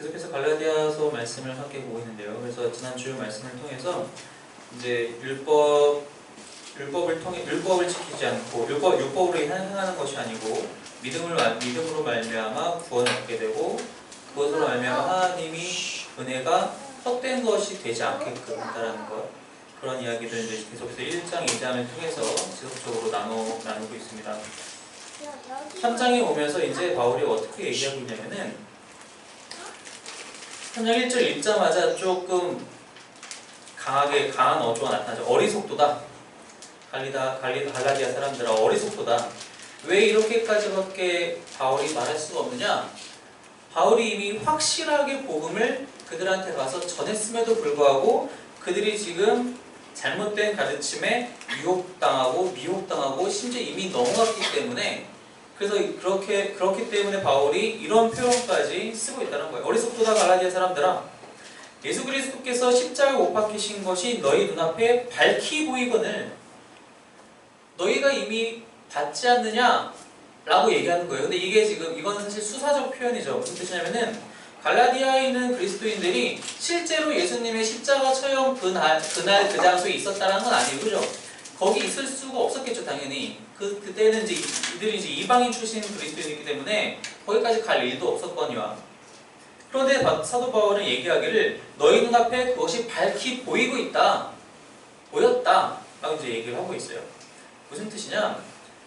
계속해서 갈라디아서 말씀을 함께 보고 있는데요. 그래서 지난주 말씀을 통해서 이제 율법을 지키지 않고 율법으로 행하는 것이 아니고 믿음으로 말미암아 구원을 얻게 되고 그것으로 말미암아 하나님이 은혜가 헛된 것이 되지 않게끔 한다라는 것, 그런 이야기들을 이제 계속해서 1장, 2장을 통해서 지속적으로 나누고 있습니다. 3장에 오면서 이제 바울이 어떻게 얘기하고 있냐면은 3장 1절 읽자마자 조금 강한 어조가 나타나죠. 어리석도다. 갈라디아 사람들아 어리석도다. 왜 이렇게까지밖에 바울이 말할 수가 없느냐? 바울이 이미 확실하게 복음을 그들한테 가서 전했음에도 불구하고 그들이 지금 잘못된 가르침에 유혹당하고 미혹당하고 심지어 이미 넘어갔기 때문에, 그래서 그렇기 때문에 바울이 이런 표현까지 쓰고 있다는 거예요. 어리석도다 갈라디아 사람들아, 예수 그리스도께서 십자가에 못 박히신 것이 너희 눈앞에 밝히 보이거늘 너희가 이미 받지 않느냐? 라고 얘기하는 거예요. 근데 이건 사실 수사적 표현이죠. 무슨 뜻이냐면은 갈라디아에 있는 그리스도인들이 실제로 예수님의 십자가 처형 그날 그 장소에 있었다는 건 아니고, 그죠? 거기 있을 수가 없었겠죠, 당연히. 그때는 이들이 이방인 출신 그리스도인이기 때문에 거기까지 갈 일도 없었거니와. 그런데 사도 바울은 얘기하기를 너희 눈앞에 그것이 밝히 보이고 있다, 보였다 라고 이제 얘기를 하고 있어요. 무슨 뜻이냐?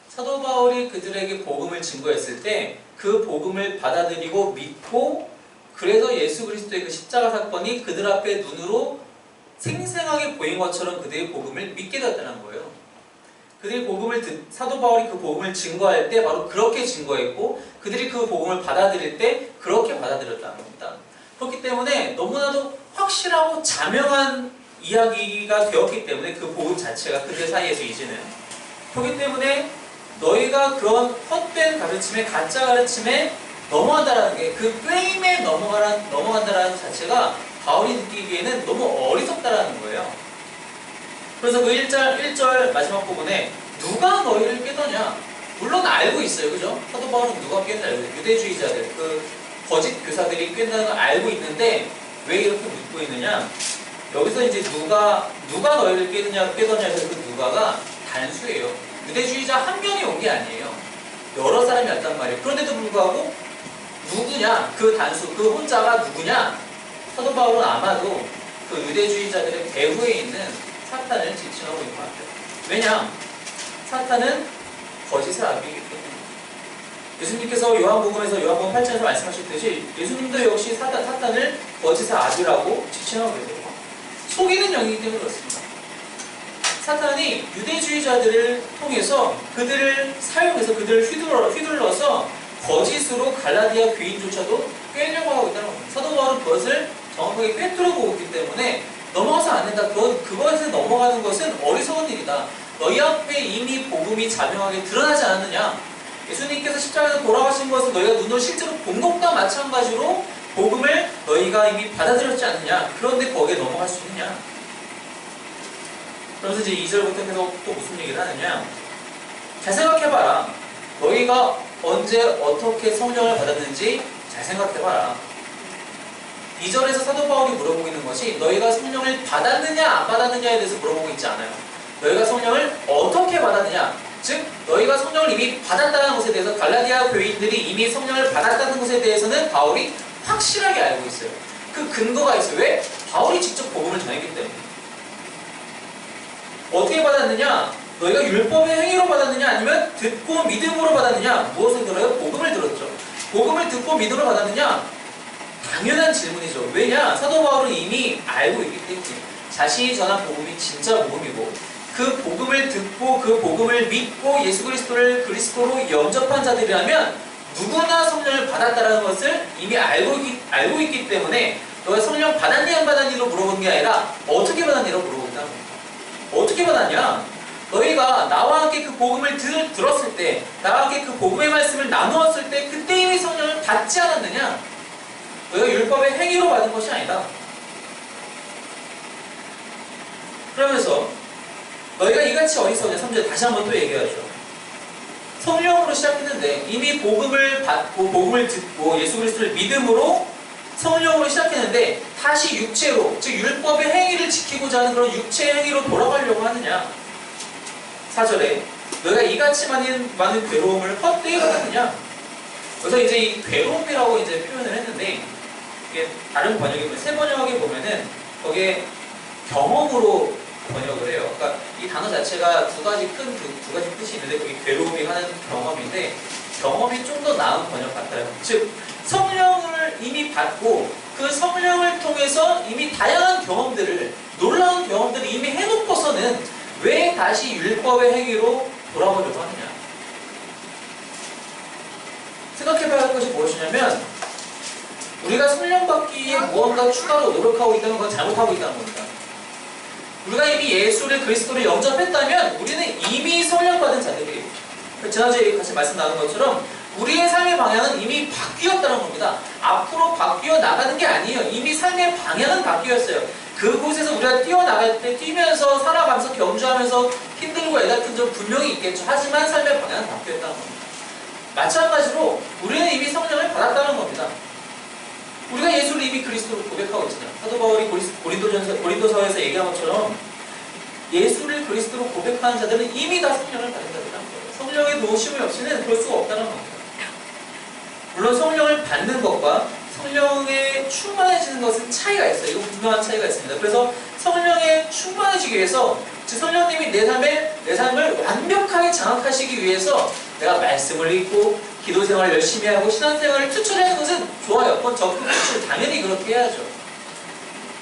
사도 바울이 그들에게 복음을 증거했을 때 그 복음을 받아들이고 믿고, 그래서 예수 그리스도의 그 십자가 사건이 그들 앞에 눈으로 생생하게 보인 것처럼 그들의 복음을 믿게 되었다는 거예요. 그들이 사도 바울이 그 복음을 증거할 때 바로 그렇게 증거했고, 그들이 그 복음을 받아들일 때 그렇게 받아들였다는 겁니다. 그렇기 때문에 너무나도 확실하고 자명한 이야기가 되었기 때문에 그 복음 자체가 그들 사이에서 이제는, 그렇기 때문에 너희가 그런 헛된 가르침에, 가짜 가르침에 넘어간다라는 게, 그 게임에 넘어간다라는 자체가 바울이 느끼기에는 너무 어리석다라는 거예요. 그래서 그 1절 마지막 부분에 누가 너희를 깨더냐? 물론 알고 있어요, 그죠? 사도 바울은 누가 깼는지 알고 있어요. 유대주의자들, 그 거짓 교사들이 깼다는 걸 알고 있는데 왜 이렇게 묻고 있느냐? 여기서 이제 누가 너희를 깨더냐 해서 그 누가가 단수예요. 유대주의자 한 명이 온 게 아니에요. 여러 사람이 왔단 말이에요. 그런데도 불구하고 누구냐? 그 단수, 그 혼자가 누구냐? 사도 바울은 아마도 그 유대주의자들의 배후에 있는 사탄을 지칭하고 있는 것 같아요. 왜냐? 사탄은 거짓의 아비이기 때문에. 예수님께서 요한복음 8장에서 말씀하셨듯이 예수님도 역시 사탄을 거짓의 아비라고 지칭하고 계세요. 속이는 영이기 때문에 그렇습니다. 사탄이 유대주의자들을 통해서 그들을 사용해서 그들을 휘둘러서 거짓으로 갈라디아 교인조차도 꿰려고 하고 있다는 겁니다. 사도 바울은 그것을 정확하게 꿰뚫어 보고 있기 때문에 넘어가서 안 된다. 그것에 넘어가는 것은 어리석은 일이다. 너희 앞에 이미 복음이 자명하게 드러나지 않았느냐? 예수님께서 십자가에서 돌아가신 것을 너희가 눈으로 실제로 본 것과 마찬가지로 복음을 너희가 이미 받아들였지 않느냐? 그런데 거기에 넘어갈 수 있느냐? 그러면서 이제 2절부터 계속 또 무슨 얘기를 하느냐? 잘 생각해봐라. 너희가 언제 어떻게 성령을 받았는지 잘 생각해봐라. 2절에서 사도 바울이 물어보고 있는 것이 너희가 성령을 받았느냐 안 받았느냐에 대해서 물어보고 있지 않아요. 너희가 성령을 어떻게 받았느냐, 즉 너희가 성령을 이미 받았다는 것에 대해서, 갈라디아 교인들이 이미 성령을 받았다는 것에 대해서는 바울이 확실하게 알고 있어요. 그 근거가 있어요. 왜? 바울이 직접 복음을 전했기 때문에. 어떻게 받았느냐? 너희가 율법의 행위로 받았느냐 아니면 듣고 믿음으로 받았느냐? 무엇을 들어요? 복음을 들었죠. 복음을 듣고 믿음으로 받았느냐? 당연한 질문이죠. 왜냐? 사도 바울은 이미 알고 있기 때문에 자신이 전한 복음이 진짜 복음이고, 그 복음을 듣고 그 복음을 믿고 예수 그리스도를 그리스도로 영접한 자들이라면 누구나 성령을 받았다는 것을 이미 알고 있기 때문에 너가 성령 받았니 안 받았니로 물어보는 게 아니라 어떻게 받았니로 물어보는 겁니다. 어떻게 받았냐? 너희가 나와 함께 그 복음을 들었을 때, 나와 함께 그 복음의 말씀을 나누었을 때 그때 이미 성령을 받지 않았느냐? 너희가 율법의 행위로 받은 것이 아니다. 그러면서 너희가 이같이 어리석냐? 3절 다시 한번 또 얘기하죠. 성령으로 시작했는데 이미 복음을 받고 복음을 듣고 예수 그리스도를 믿음으로 성령으로 시작했는데 다시 육체로, 즉 율법의 행위를 지키고자 하는 그런 육체의 행위로 돌아가려고 하느냐. 4절에 너희가 이같이 많은 괴로움을 헛되이 받았느냐. 그래서 이제 이 괴로움이라고 이제 표현을 했는데, 이게 다른 번역에 보면, 새 번역에 보면은 거기에 경험으로 번역을 해요. 그러니까 이 단어 자체가 두 가지 뜻이 있는데, 그게 괴로움이 하는 경험인데, 경험이 좀 더 나은 번역 같아요. 즉 성령을 이미 받고 그 성령을 통해서 이미 다양한 경험들을, 놀라운 경험들을 이미 해놓고서는 왜 다시 율법의 행위로 돌아오려고 하느냐. 생각해봐야 할 것이 무엇이냐면, 우리가 성령 받기에 무언가 추가로 노력하고 있다는 건 잘못하고 있다는 겁니다. 우리가 이미 예수를, 그리스도를 영접했다면 우리는 이미 성령 받은 자들이에요. 지난주에 같이 말씀 나눈 것처럼 우리의 삶의 방향은 이미 바뀌었다는 겁니다. 앞으로 바뀌어 나가는 게 아니에요. 이미 삶의 방향은 바뀌었어요. 그곳에서 우리가 뛰어나갈 때, 뛰면서 살아가면서 경주하면서 힘들고 애달픈 점 분명히 있겠죠. 하지만 삶의 방향은 바뀌었다는 겁니다. 마찬가지로 우리는 이미 성령을 받았다는 겁니다. 우리가 예수를 이미 그리스도로 고백하고 있잖아요. 사도 바울이 고린도서에서 얘기한 것처럼 예수를 그리스도로 고백하는 자들은 이미 다 성령을 받은 자들이라는 거예요. 성령의 도우심이 없이는 그럴 수가 없다는 겁니다. 물론 성령을 받는 것과 성령에 충만해지는 것은 차이가 있어요. 이거 분명한 차이가 있습니다. 그래서 성령에 충만해지기 위해서, 즉 성령님이 내 삶을 완벽하게 장악하시기 위해서 내가 말씀을 읽고 기도 생활을 열심히 하고 신앙생활을 투철하는 것은 좋아요. 그건 적극 투철, 당연히 그렇게 해야죠.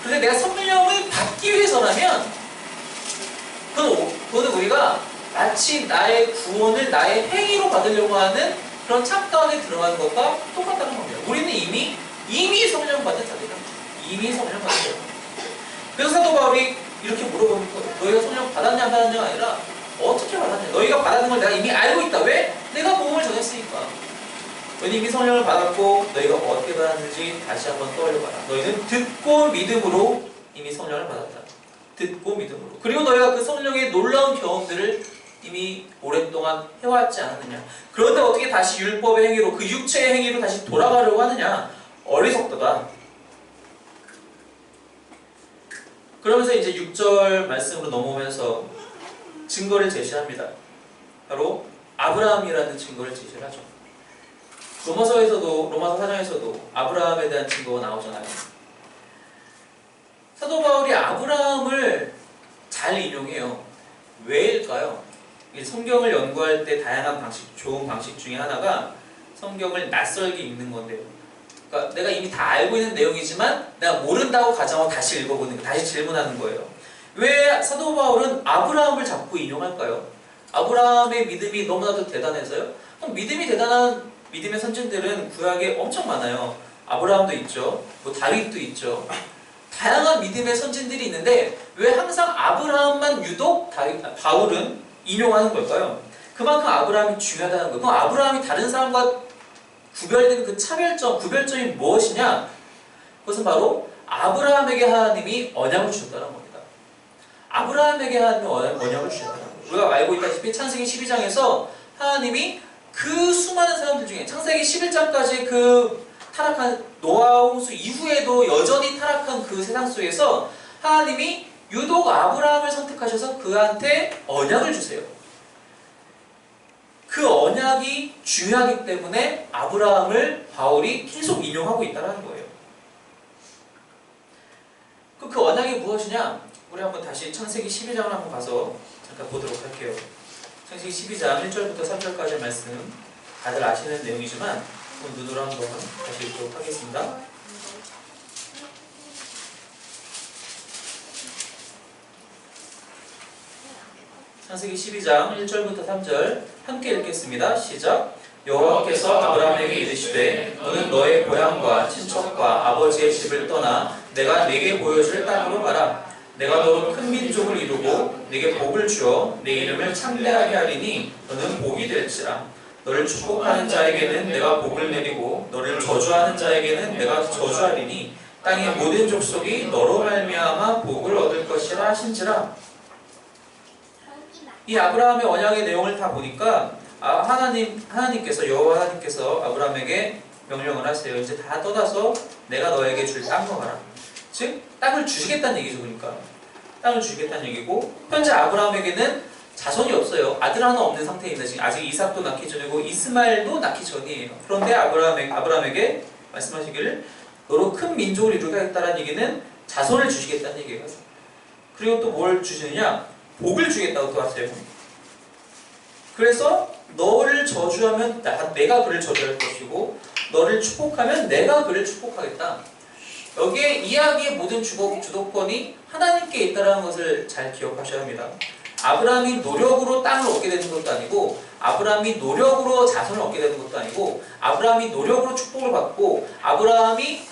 그런데 내가 성령을 받기 위해서라면 그거는 우리가 마치 나의 구원을 나의 행위로 받으려고 하는 그런 착각에 들어가는 것과 똑같다는 겁니다. 우리는 이미 성령 받은 자들이다. 이미 성령 받은 자들. 그래서 사도 바울이 이렇게 물어보는 거예요. 너희가 성령 받았냐 안 받았냐가 아니라 어떻게 받았냐. 너희가 받았는 걸 내가 이미 알고 있다. 왜? 내가 복음을 전했으니까. 너희는 이미 성령을 받았고 너희가 어떻게 받았는지 다시 한번 떠올려봐라. 너희는 듣고 믿음으로 이미 성령을 받았다. 듣고 믿음으로. 그리고 너희가 그 성령의 놀라운 경험들을 이미 오랫동안 해왔지 않았느냐. 그런데 어떻게 다시 율법의 행위로, 그 육체의 행위로 다시 돌아가려고 하느냐. 어리석도다. 그러면서 이제 6절 말씀으로 넘어오면서 증거를 제시합니다. 바로 아브라함이라는 증거를 제시를 하죠. 로마서 4장에서도 아브라함에 대한 증거가 나오잖아요. 사도 바울이 아브라함을 잘 인용해요. 왜일까요? 성경을 연구할 때 다양한 좋은 방식 중에 하나가 성경을 낯설게 읽는 건데요. 그러니까 내가 이미 다 알고 있는 내용이지만 내가 모른다고 가정하고 다시 읽어보는 거, 다시 질문하는 거예요. 왜 사도 바울은 아브라함을 자꾸 인용할까요? 아브라함의 믿음이 너무나도 대단해서요? 그럼 믿음이 대단한 믿음의 선진들은 구약에 엄청 많아요. 아브라함도 있죠. 다윗도 있죠. 다양한 믿음의 선진들이 있는데 왜 항상 아브라함만 유독 바울은 인용하는 걸까요? 그만큼 아브라함이 중요하다는 거예요. 그럼 아브라함이 다른 사람과 구별되는 그 구별점이 무엇이냐? 그것은 바로 아브라함에게 하나님이 언약을 주셨다는 겁니다. 아브라함에게 하나님이 언약을 주셨다는 거예요. 우리가 알고 있다시피 창세기 12장에서 하나님이 그 수많은 사람들 중에 창세기 11장까지 그 타락한 노아 홍수 이후에도 여전히 타락한 그 세상 속에서 하나님이 유독 아브라함을 선택하셔서 그한테 언약을 주세요. 그 언약이 중요하기 때문에 아브라함을 바울이 계속 인용하고 있다는 거예요. 그 언약이 무엇이냐? 우리 한번 다시 창세기 12장을 한번 가서 잠깐 보도록 할게요. 창세기 12장 1절부터 3절까지 말씀 다들 아시는 내용이지만 눈으로 한번 다시 읽도록 하겠습니다. 창세기 12장 1절부터 3절 함께 읽겠습니다. 시작. 여호와께서 아브라함에게 이르시되 너는 너의 고향과 친척과 아버지의 집을 떠나 내가 네게 보여줄 땅으로 가라. 내가 너로 큰 민족을 이루고 네게 복을 주어 네 이름을 창대하게 하리니 너는 복이 될지라. 너를 축복하는 자에게는 내가 복을 내리고 너를 저주하는 자에게는 내가 저주하리니 땅의 모든 족속이 너로 말미암아 복을 얻을 것이라 하신지라. 이 아브라함의 언약의 내용을 다 보니까 하나님께서 여호와 하나님께서 아브라함에게 명령을 하세요. 이제 다 떠나서 내가 너에게 줄 땅 먹어라. 즉 땅을 주시겠다는 얘기죠. 그러니까 땅을 주시겠다는 얘기고, 현재 아브라함에게는 자손이 없어요. 아들 하나 없는 상태입니다. 지금 아직 이삭도 낳기 전이고 이스마엘도 낳기 전이에요. 그런데 아브라함에게 말씀하시기를 너로 큰 민족을 이루겠다는 얘기는 자손을 주시겠다는 얘기예요. 그리고 또 뭘 주시느냐? 복을 주겠다고 또 하세요. 그래서 너를 저주하면 내가 그를 저주할 것이고 너를 축복하면 내가 그를 축복하겠다. 여기에 이야기의 모든 주도권이 하나님께 있다는 것을 잘 기억하셔야 합니다. 아브라함이 노력으로 땅을 얻게 되는 것도 아니고, 아브라함이 노력으로 자손을 얻게 되는 것도 아니고, 아브라함이 노력으로 축복을 받고, 아브라함이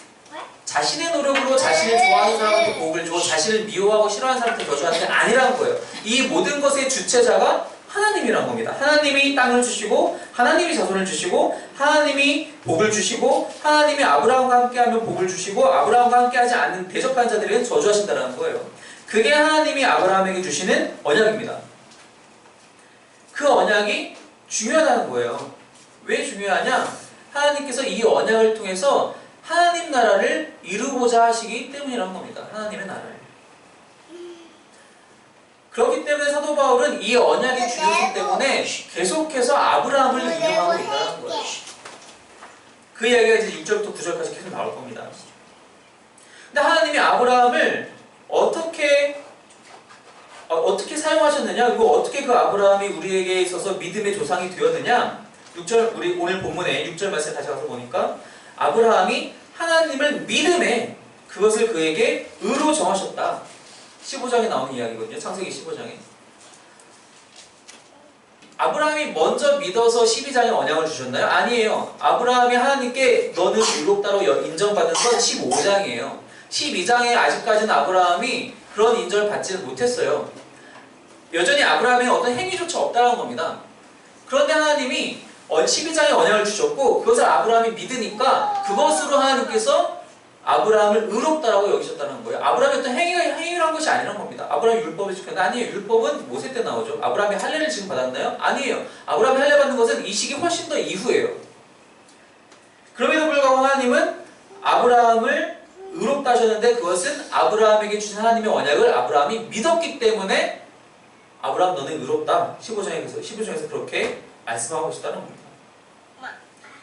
자신의 노력으로 자신을 좋아하는 사람한테 복을 주고 자신을 미워하고 싫어하는 사람한테 저주하는 게 아니라는 거예요. 이 모든 것의 주체자가 하나님이란 겁니다. 하나님이 땅을 주시고 하나님이 자손을 주시고 하나님이 복을 주시고 하나님이 아브라함과 함께하면 복을 주시고 아브라함과 함께하지 않는 대적하는 자들에게는 저주하신다는 거예요. 그게 하나님이 아브라함에게 주시는 언약입니다. 그 언약이 중요하다는 거예요. 왜 중요하냐? 하나님께서 이 언약을 통해서 하나님 나라를 이루고자 하시기 때문이라는 겁니다. 하나님의 나라를. 그렇기 때문에 사도 바울은 이 언약의 중요성 때문에 계속해서 아브라함을 인용하고 있다는 거예요. 그 이야기가 이제 6절부터 9절까지 계속 나올 겁니다. 근데 하나님이 아브라함을 어떻게 사용하셨느냐? 그리고 어떻게 그 아브라함이 우리에게 있어서 믿음의 조상이 되었느냐? 6절, 우리 오늘 본문에 6절 말씀 다시 가서 보니까 아브라함이 하나님을 믿음에 그것을 그에게 의로 정하셨다. 15장에 나오는 이야기거든요. 창세기 15장에. 아브라함이 먼저 믿어서 12장에 언약을 주셨나요? 아니에요. 아브라함이 하나님께 너는 의롭다로 인정받은 건 15장이에요. 12장에 아직까지는 아브라함이 그런 인정을 받지는 못했어요. 여전히 아브라함에 어떤 행위조차 없다는 겁니다. 그런데 하나님이 12장에 언약을 주셨고 그것을 아브라함이 믿으니까 그것으로 하나님께서 아브라함을 의롭다라고 여기셨다는 거예요. 아브라함이 어떤 행위를 한 것이 아니란 겁니다. 아브라함이 율법을 지켰는데 아니에요. 율법은 모세 때 나오죠. 아브라함이 할례를 지금 받았나요? 아니에요. 아브라함이 할례 받는 것은 이 시기 훨씬 더 이후예요. 그럼에도 불구하고 하나님은 아브라함을 의롭다 하셨는데 그것은 아브라함에게 주신 하나님의 언약을 아브라함이 믿었기 때문에 아브라함 너는 의롭다. 15장에서 그렇게 말씀하고 계시다는 겁니다.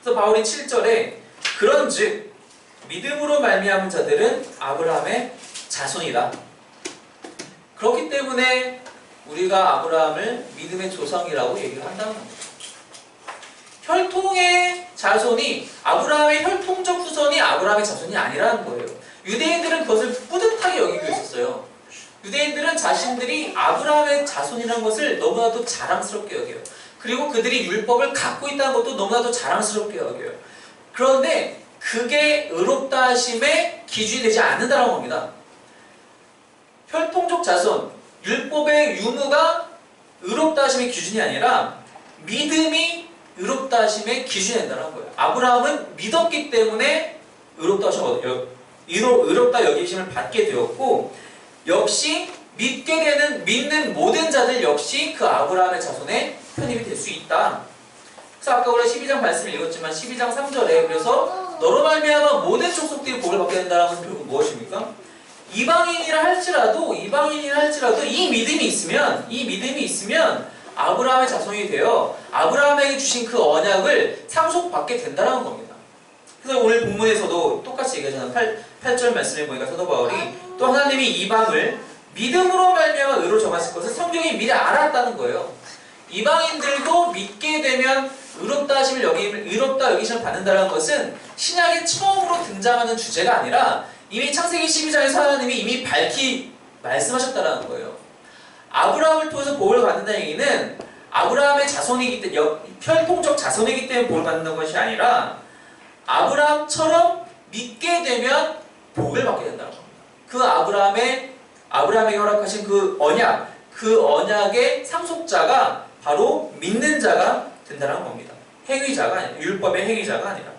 그래서 바울이 7절에 그런즉 믿음으로 말미암은 자들은 아브라함의 자손이다. 그렇기 때문에 우리가 아브라함을 믿음의 조상이라고 얘기를 한다는 겁니다. 혈통의 자손이 아브라함의 혈통적 후손이 아브라함의 자손이 아니라는 거예요. 유대인들은 그것을 뿌듯하게 여기고 있었어요. 유대인들은 자신들이 아브라함의 자손이라는 것을 너무나도 자랑스럽게 여겨요. 그리고 그들이 율법을 갖고 있다는 것도 너무나도 자랑스럽게 여겨요. 그런데 그게 의롭다 하심의 기준이 되지 않는다는 겁니다. 혈통적 자손, 율법의 유무가 의롭다 하심의 기준이 아니라 믿음이 의롭다 하심의 기준이 된다는 거예요. 아브라함은 믿었기 때문에 의롭다 여기심을 받게 되었고 역시 믿는 모든 자들 역시 그 아브라함의 자손에 편입이 될 수 있다. 그래서 아까 우리가 12장 말씀을 읽었지만 12장 3절에 그래서 너로 말미암아 모든 족속들이 복을 받게 된다는 것은 결국 무엇입니까? 이방인이라 할지라도 이 믿음이 있으면 아브라함의 자손이 되어 아브라함에게 주신 그 언약을 상속받게 된다는 겁니다. 그래서 오늘 본문에서도 똑같이 얘기하잖아요. 8절 말씀에 보니까 사도 바울이 또 하나님이 이방을 믿음으로 말미암아 의로 정하실 것을 성경이 미리 알았다는 거예요. 이방인들도 믿게 되면 의롭다 여기심을 받는다는 것은 신약에 처음으로 등장하는 주제가 아니라 이미 창세기 12장에서 하나님이 이미 밝히 말씀하셨다는 거예요. 아브라함을 통해서 복을 받는다는 얘기는 아브라함의 자손이기 때문에 혈통적 자손이기 때문에 복을 받는 것이 아니라 아브라함처럼 믿게 되면 복을 받게 된다는 겁니다. 그 아브라함에게 허락하신 그 언약의 상속자가 바로 믿는 자가 된다는 겁니다. 행위자가 아니라, 율법의 행위자가 아니라.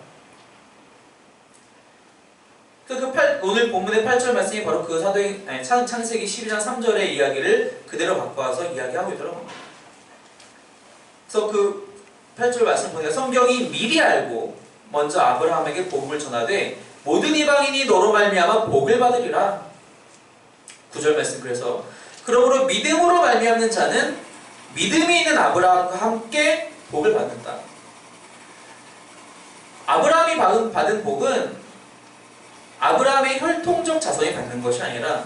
오늘 본문의 8절 말씀이 바로 그 창세기 12장 3절의 이야기를 그대로 갖고 와서 이야기하고 있더라는 겁니다. 그래서 그 8절 말씀 보니까 성경이 미리 알고 먼저 아브라함에게 복음을 전하되 모든 이방인이 너로 말미암아 복을 받으리라. 9절 말씀. 그래서 그러므로 믿음으로 말미암는 자는 믿음이 있는 아브라함과 함께 복을 받는다. 아브라함이 받은 복은 아브라함의 혈통적 자손이 받는 것이 아니라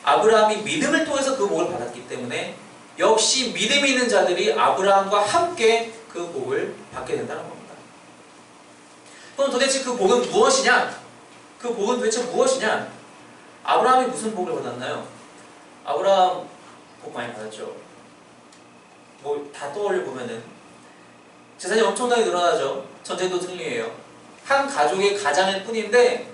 아브라함이 믿음을 통해서 그 복을 받았기 때문에 역시 믿음이 있는 자들이 아브라함과 함께 그 복을 받게 된다는 겁니다. 그럼 도대체 그 복은 무엇이냐? 그 복은 도대체 무엇이냐? 아브라함이 무슨 복을 받았나요? 아브라함 복 많이 받았죠. 뭐 다 떠올려 보면은 재산이 엄청나게 늘어나죠. 전쟁도 승리해요. 한 가족의 가장일 뿐인데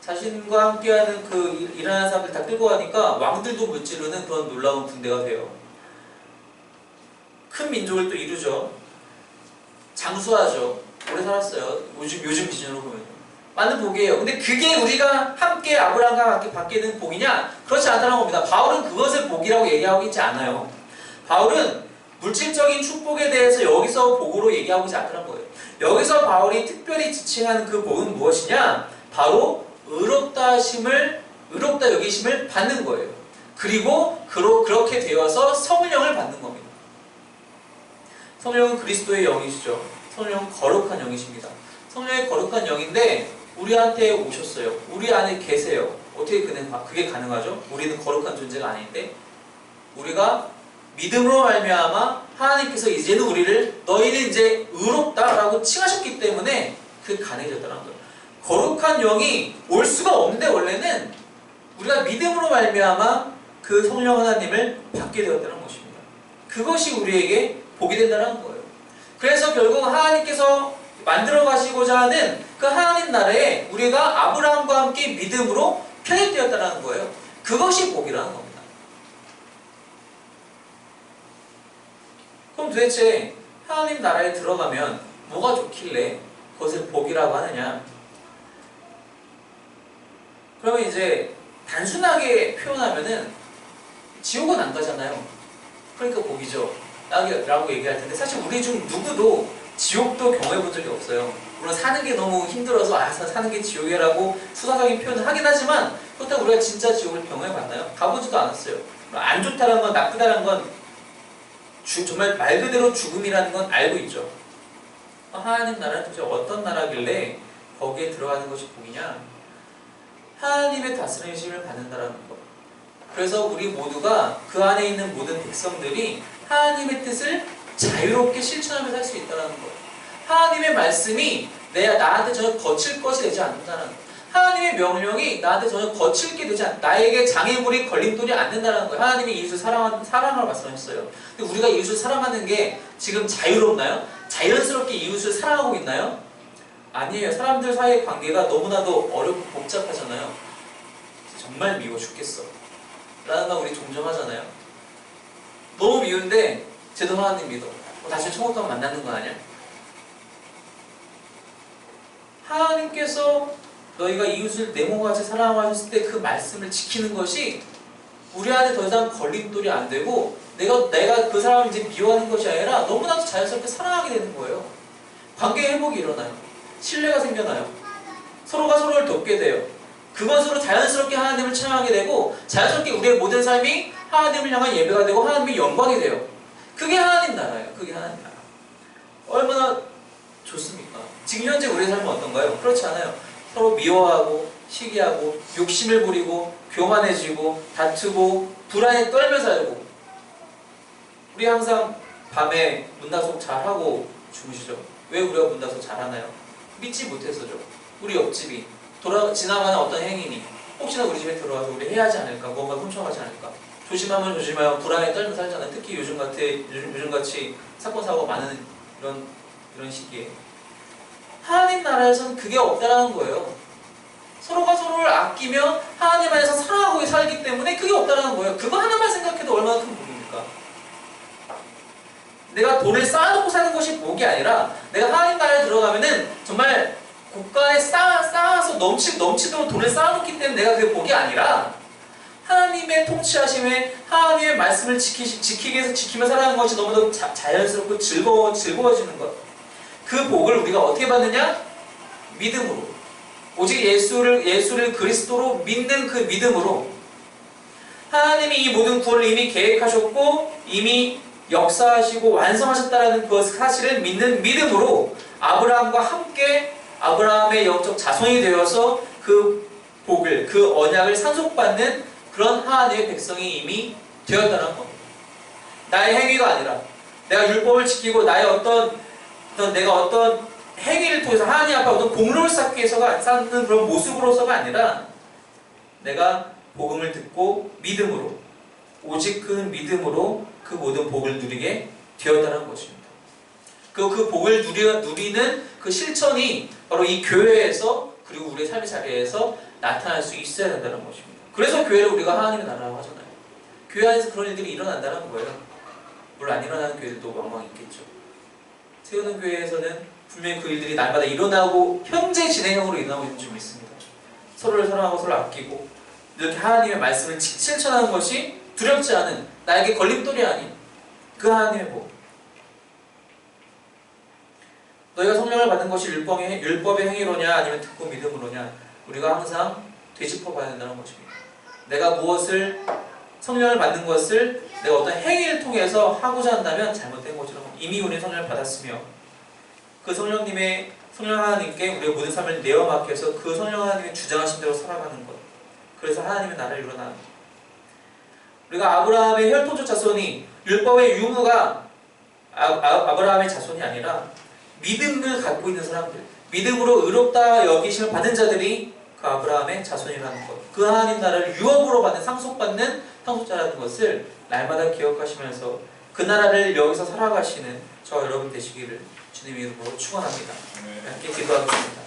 자신과 함께하는 그 일하는 사람들 다 끌고 가니까 왕들도 무찌르는 그런 놀라운 군대가 돼요. 큰 민족을 또 이루죠. 장수하죠. 오래 살았어요. 요즘 기준으로 보면 많은 복이에요. 근데 그게 우리가 함께 아브라함과 함께 받게 된 복이냐? 그렇지 않다는 겁니다. 바울은 그것을 복이라고 얘기하고 있지 않아요. 바울은 물질적인 축복에 대해서 여기서 복으로 얘기하고 있지 않다는 거예요. 여기서 바울이 특별히 지칭하는 그 복은 무엇이냐? 바로 의롭다 여기심을 받는 거예요. 그리고 그렇게 되어서 성령을 받는 겁니다. 성령은 그리스도의 영이시죠. 성령은 거룩한 영이십니다. 성령의 거룩한 영인데 우리한테 오셨어요. 우리 안에 계세요. 어떻게 그게 가능하죠? 우리는 거룩한 존재가 아닌데 우리가 믿음으로 말미암아 하나님께서 이제는 우리를 너희는 이제 의롭다라고 칭하셨기 때문에 그게 가능해졌다는 거예요. 거룩한 영이 올 수가 없는데 원래는 우리가 믿음으로 말미암아 그 성령 하나님을 받게 되었다는 것입니다. 그것이 우리에게 복이 된다는 거예요. 그래서 결국 하나님께서 만들어 가시고자 하는 그 하나님 나라에 우리가 아브라함과 함께 믿음으로 편입되었다는 거예요. 그것이 복이라는 겁니다. 그럼 도대체 하나님 나라에 들어가면 뭐가 좋길래 그것을 복이라고 하느냐? 그러면 이제 단순하게 표현하면은 지옥은 안 가잖아요. 그러니까 복이죠. 라고 얘기할 텐데 사실 우리 중 누구도 지옥도 경험해 본 적이 없어요. 물론 사는 게 너무 힘들어서 사는 게 지옥이라고 수사적인 표현을 하긴 하지만 그렇다고 우리가 진짜 지옥을 경험해 봤나요? 가보지도 않았어요. 안 좋다는 건 나쁘다는 건 정말 말 그대로 죽음이라는 건 알고 있죠. 하나님 나라는 도대체 어떤 나라길래 거기에 들어가는 것이 복이냐? 하나님의 다스리심을 받는다라는 것. 그래서 우리 모두가 그 안에 있는 모든 백성들이 하나님의 뜻을 자유롭게 실천하며 살 수 있다는 거예요. 하나님의 말씀이 나한테 전혀 거칠 것이 되지 않는다는 거예요. 하나님의 명령이 나한테 전혀 거칠게 되지 않는다. 나에게 장애물이 걸림돌이 안 된다는 거예요. 하나님이 이웃을 사랑하라고 말씀하셨어요. 근데 우리가 이웃을 사랑하는 게 지금 자유롭나요? 자연스럽게 이웃을 사랑하고 있나요? 아니에요. 사람들 사이의 관계가 너무나도 어렵고 복잡하잖아요. 정말 미워 죽겠어 라는 말 우리 종종 하잖아요. 너무 미운데 쟤도 하나님 믿어. 다시 천국 가면 만나는 거 아니야? 하나님께서 너희가 이웃을 내 몸과 같이 사랑하고 하셨을 때 그 말씀을 지키는 것이 우리 안에 더 이상 걸림돌이 안 되고 내가 그 사람을 이제 미워하는 것이 아니라 너무나도 자연스럽게 사랑하게 되는 거예요. 관계 회복이 일어나요. 신뢰가 생겨나요. 서로가 서로를 돕게 돼요. 그것으로 자연스럽게 하나님을 찬양하게 되고 자연스럽게 우리의 모든 삶이 하나님을 향한 예배가 되고 하나님의 영광이 돼요. 그게 하나님 나라예요. 그게 하나님 나라. 얼마나 좋습니까? 지금 현재 우리의 삶은 어떤가요? 그렇지 않아요. 서로 미워하고 시기하고 욕심을 부리고 교만해지고 다투고 불안에 떨며 살고 우리 항상 밤에 문단속 잘하고 주무시죠? 왜 우리가 문단속 잘하나요? 믿지 못해서죠. 우리 옆집이 지나가는 어떤 행인이 혹시나 우리 집에 들어와서 우리 해야지 않을까? 뭔가 훔쳐가지 않을까? 조심하면 불안에 떨며 살잖아요. 특히 요즘같이 사건 사고가 많은 이런 시기에 하나님 나라에서는 그게 없다라는 거예요. 서로가 서로를 아끼며 하나님 안에서 사랑하고 살기 때문에 그게 없다라는 거예요. 그거 하나만 생각해도 얼마나 큰 복입니까? 내가 돈을 쌓아놓고 사는 것이 복이 아니라 내가 하나님 나라에 들어가면은 정말 국가에 쌓아서 넘치도록 돈을 쌓아놓기 때문에 내가 그게 복이 아니라 하나님의 통치하심에 하나님의 말씀을 지키기 위해서 지키며 살아가는 것이 너무도 자연스럽고 즐거워지는 것. 그 복을 우리가 어떻게 받느냐? 믿음으로, 오직 예수를 그리스도로 믿는 그 믿음으로 하나님이 이 모든 구원을 이미 계획하셨고 이미 역사하시고 완성하셨다는 그 사실을 믿는 믿음으로 아브라함과 함께 아브라함의 영적 자손이 되어서 그 복을, 그 언약을 상속받는 그런 하나님의 백성이 이미 되었다는 겁니다. 나의 행위가 아니라 내가 율법을 지키고 나의 내가 어떤 행위를 통해서 하나님 앞에 어떤 공로를 쌓기 위해서가 쌓는 그런 모습으로서가 아니라 내가 복음을 듣고 믿음으로, 오직 그 믿음으로 그 모든 복을 누리게 되었다는 것입니다. 그 복을 누리는 그 실천이 바로 이 교회에서 그리고 우리의 삶의 자리에서 나타날 수 있어야 된다는 것입니다. 그래서 교회를 우리가 하나님의 나라라고 하잖아요. 교회 안에서 그런 일들이 일어난다는 거예요. 물론 안 일어나는 교회들도 왕왕 있겠죠. 세우는 교회에서는 분명히 그 일들이 날마다 일어나고 현재 진행형으로 일어나고 있는 줄 믿습니다. 서로를 사랑하고 서로를 아끼고 이렇게 하나님의 말씀을 실천하는 것이 두렵지 않은, 나에게 걸림돌이 아닌 그 하나님의 복. 너희가 성령을 받은 것이 율법의 행위로냐 아니면 듣고 믿음으로냐, 우리가 항상 되짚어 봐야 된다는 것입니다. 내가 성령을 받는 것을 내가 어떤 행위를 통해서 하고자 한다면 잘못된 것이라고. 이미 우리는 성령을 받았으며 그 성령 하나님께 우리의 모든 삶을 내어 맡겨서 그 성령 하나님의 주장하신 대로 살아가는 것. 그래서 하나님의 나라를 이루어나는 것. 우리가 아브라함의 혈통적 자손이 율법의 유무가 아브라함의 자손이 아니라 믿음을 갖고 있는 사람들, 믿음으로 의롭다 여기심을 받은 자들이 그 아브라함의 자손이라는 것, 그 하나님 나라를 유업으로 받는 상속받는 상속자라는 것을 날마다 기억하시면서 그 나라를 여기서 살아가시는 저와 여러분 되시기를 주님의 이름으로 축원합니다. 함께 기도하겠습니다.